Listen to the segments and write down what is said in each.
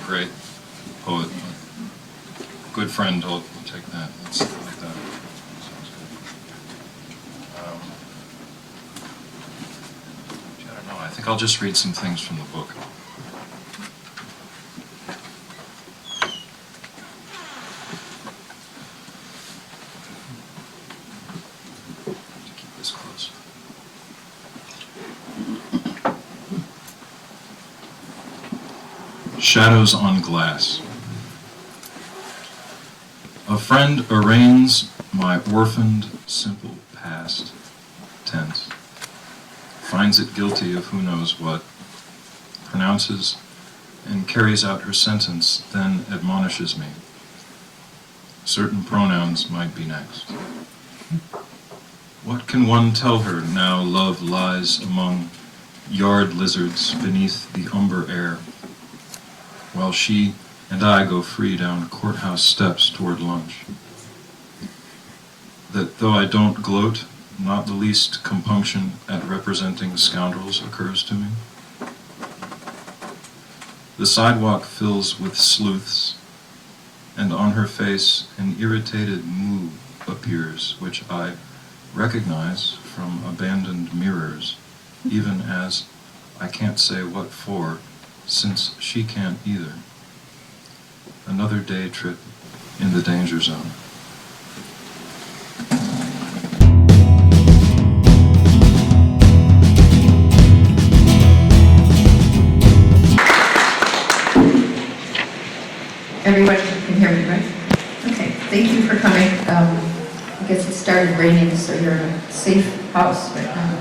great poet. Good friend, I'll take that. Let's like that. Sounds good. I don't know, I think I'll just read some things from the book. To keep this close. Shadows on Glass. A friend arraigns my orphaned, simple past tense, finds it guilty of who knows what, pronounces and carries out her sentence, then admonishes me. Certain pronouns might be next. What can one tell her now love lies among yard lizards beneath the umber air, while she and I go free down courthouse steps toward lunch? That though I don't gloat, not the least compunction at representing scoundrels occurs to me. The sidewalk fills with sleuths, and on her face an irritated moue appears, which I recognize from abandoned mirrors, even as I can't say what for, since she can't either. Another day trip in the danger zone. Everyone can hear me, right? Okay, thank you for coming. I guess it started raining, so you're in a safe house right now.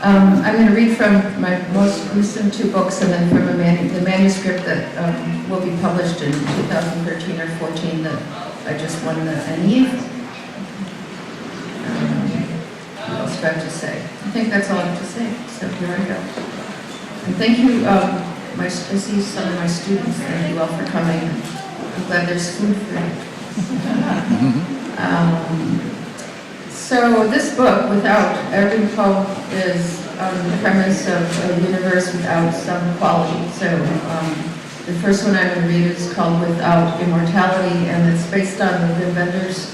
I'm going to read from my most recent two books and then from the manuscript that will be published in 2013 or 14 that I just won the NE. What else do I have to say? I think that's all I have to say, so here I go. And thank you, I see some of my students. Thank you all for coming. I'm glad there's food for you. So this book, Without, every poem is on the premise of a universe without some quality. So the first one I'm going to read is called Without Immortality, and it's based on the Wim Wenders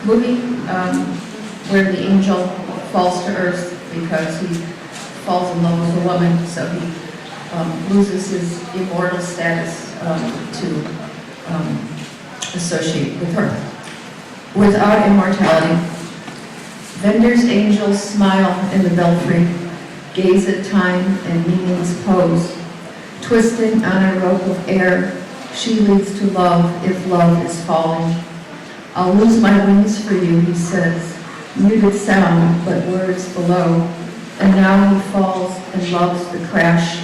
movie where the angel falls to earth because he falls in love with a woman, so he loses his immortal status to associate with her. Without immortality, Wender's angels smile in the belfry, gaze at time and meaning's pose. Twisting on a rope of air, she leads to love if love is falling. I'll lose my wings for you, he says, muted sound but words below. And now he falls and loves the crash.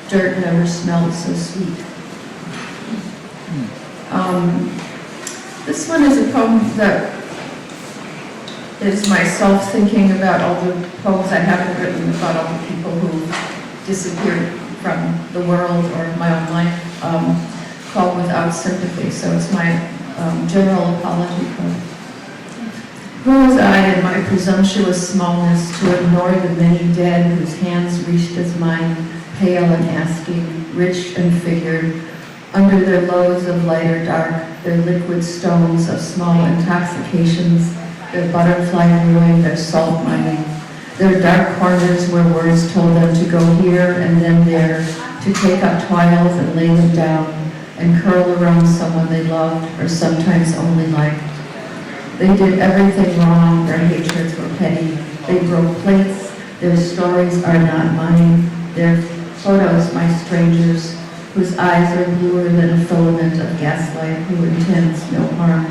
Dirt never smelled so sweet. This one is a poem that is myself thinking about all the poems I haven't written, about all the people who disappeared from the world or my own life, called Without Sympathy. So it's my general apology poem. Who was I in my presumptuous smallness to ignore the many dead whose hands reached as mine, pale and asking, rich and figured, under their loads of lighter dark, their liquid stones of small intoxications, their butterfly brewing, their salt mining, their dark corners where words told them to go here and then there, to take up toils and lay them down, and curl around someone they loved or sometimes only liked. They did everything wrong, their hatreds were petty, they broke plates, their stories are not mine, their photos my strangers, whose eyes are bluer than a filament of gaslight, who intends no harm.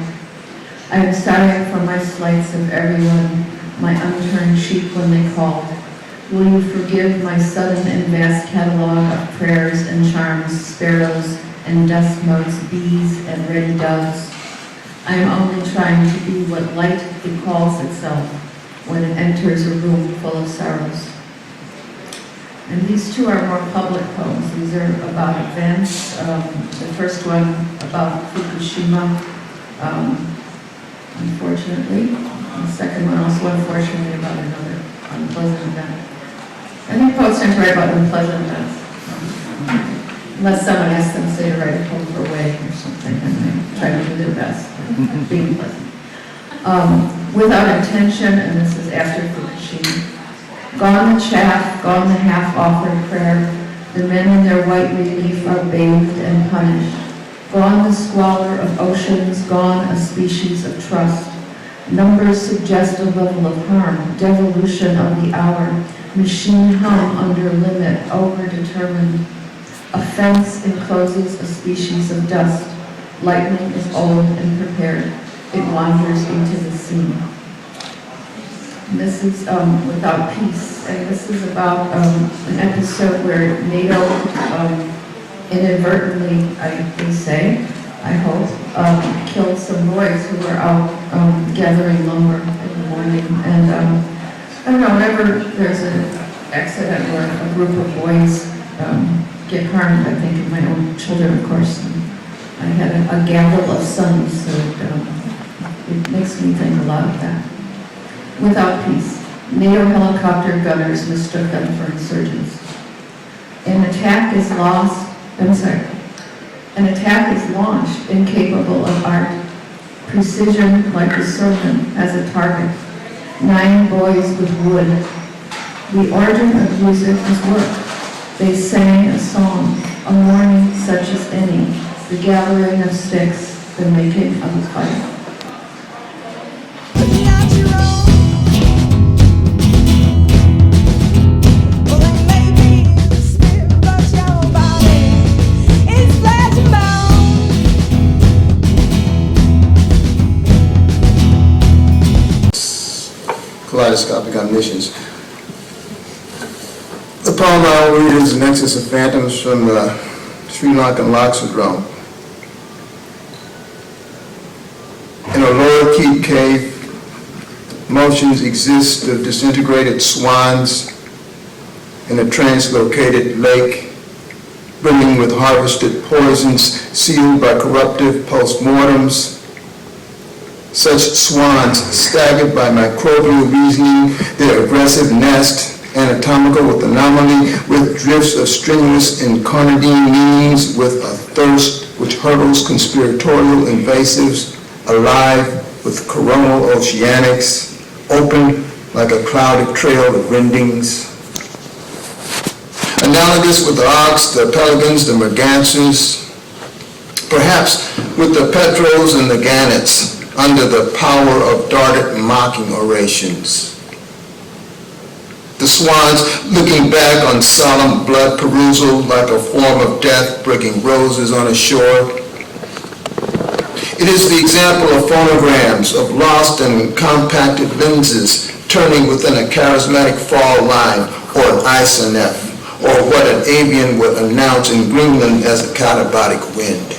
I am sorry for my slights of everyone, my unturned cheek when they called. Will you forgive my sudden and vast catalog of prayers and charms, sparrows and dust motes, bees and ready doves? I am only trying to be what light recalls itself when it enters a room full of sorrows. And these two are more public poems. These are about events. The first one about Fukushima, unfortunately. And the second one also, unfortunately, about another unpleasant event. I think poets tend to write about unpleasant events. Unless someone asks them, say, to write a poem for a wedding or something, and they try to do their best, being pleasant. Without intention, and this is after Fukushima, gone the chaff, gone the half-offered prayer, the men in their white relief are bathed and punished. Gone the squalor of oceans, gone a species of trust. Numbers suggest a level of harm, devolution of the hour, machine hum under limit, overdetermined. A fence encloses a species of dust. Lightning is old and prepared. It wanders into the sea. And this is Without Peace, and this is about an episode where NATO inadvertently, they say, I hope, killed some boys who were out gathering lumber in the morning. And I don't know, whenever there's an accident where a group of boys get harmed, I think of my own children, of course. And I had a gaggle of sons, so it makes me think a lot of that. Without Peace, NATO helicopter gunners mistook them for insurgents. An attack is launched, incapable of art. Precision, like the serpent, has a target. 9 boys with wood. The origin of music is work. They sang a song, a morning such as any, the gathering of sticks, the making of a fire. Kaleidoscopic omniscience. The poem I will read is Nexus of Phantoms from the Sri Lankan Loxodrome. In a lower key cave, motions exist of disintegrated swans in a translocated lake, brimming with harvested poisons sealed by corruptive postmortems. Such swans, staggered by microbial reasoning, their aggressive nest, anatomical with anomaly, with drifts of strenuous incarnadine meanings, with a thirst which hurdles conspiratorial invasives, alive with coronal oceanics, open like a clouded trail of rendings. Analogous with the ox, the pelicans, the mergansers, perhaps with the petrels and the gannets, under the power of darted mocking orations. The swans looking back on solemn blood perusal like a form of death breaking roses on a shore. It is the example of phonograms, of lost and compacted lenses turning within a charismatic fall line or an isonet, or what an avian would announce in Greenland as a catabolic wind.